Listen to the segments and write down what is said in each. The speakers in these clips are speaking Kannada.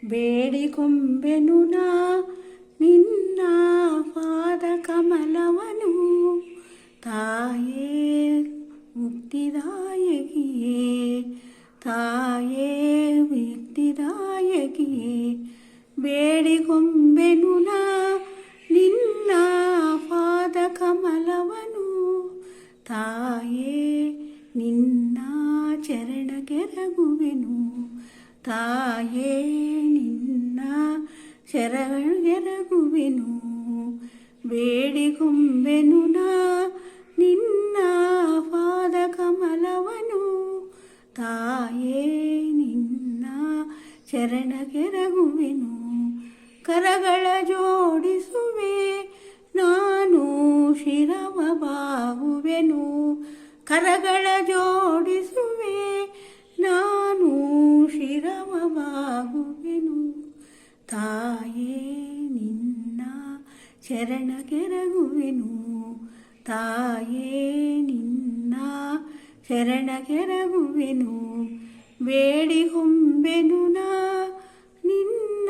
ಬೇಡಿಕೊಂಬೆನು ನಾ ನಿನ್ನ ಪಾದ ಕಮಲವನು. ತಾಯೇ ಮುಕ್ತಿದಾಯಕಿಯೇ, ತಾಯೇ ಮುಕ್ತಿದಾಯಕಿಯೇ, ಬೇಡಿಕೊಂಬೆನು ನಾ ನಿನ್ನ ಪಾದ ಕಮಲವನು. ತಾಯೇ ನಿನ್ನ ಚರಣಗೆರಗುವೆನು, ತಾಯೇ ನಿನ್ನ ಶರಣಗೆರಗುವೆನು. ಬೇಡಿಕೊಂಬೆನು ನಾ ನಿನ್ನ ಪಾದ ಕಮಲವನು. ತಾಯೇ ನಿನ್ನ ಶರಣಗೆರಗುವೆನು. ಕರಗಳ ಜೋಡಿಸುವೆ ನಾನು ಶಿರವ ಬಾಗುವೆನು. ಕರಗಳ ಜೋಡಿಸುವೆ ನಾನು ಶಿರವ ಬಾಗುವೆನು. ತಾಯೇ ನಿನ್ನ ಶರಣಗೆರಗುವೆನು, ತಾಯೇ ನಿನ್ನ ಶರಣಗೆರಗುವೆನು. ಬೇಡಿಕೊಂಬೆನು ನಾ ನಿನ್ನ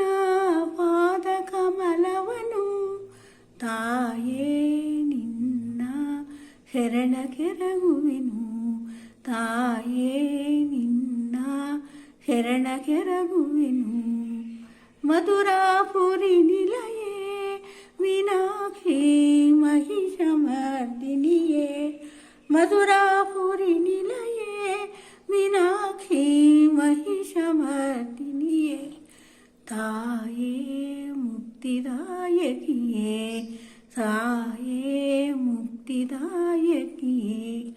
ಪಾದ ಕಮಲವನು. ತಾಯೇ ನಿನ್ನ ಶರಣಗೆರಗುವೆನು, ತಾಯೇ ನಿನ್ನ ಶರಣಗೆರಗುವೆನು. ಮಧುರಾಪುರಿ ನಿಲಯೇ ಮೀನಾಕ್ಷಿ ಮಹಿಷಮರ್ದಿನಿಯೇ, ಮಧುರಾಪುರಿ ನಿಲಯೇ ಮೀನಾಕ್ಷಿ ಮಹಿಷಮರ್ದಿನಿಯೇ, ತಾಯೇ ಮುಕ್ತಿದಾಯಕಿಯೇ, ತಾಯೇ ಮುಕ್ತಿದಾಯಕಿಯೇ.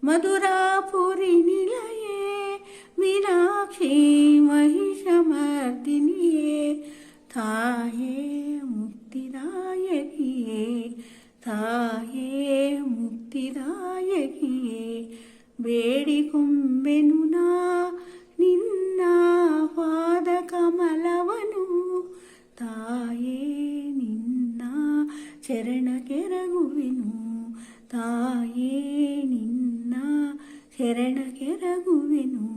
ಮಧುರಾಪುರಿ ನಿಲಯೇ ಮೀನಾಕ್ಷಿ ಮಹಿಷಮರ್ದಿನಿಯೇ, ತಾಯೇ ಮುಕ್ತಿದಾಯಕಿಯೇ, ತಾಯೇ ಮುಕ್ತಿದಾಯಕಿಯೇ. ಬೇಡಿಕೊಂಬೆನು ನಾ ನಿನ್ನ ಪಾದ ಕಮಲವನು. ತಾಯೇ ನಿನ್ನ ಶರಣಗೆರಗುವೆನು, ತಾಯೇ ನಿನ್ನ ಶರಣಗೆರಗುವೆನು.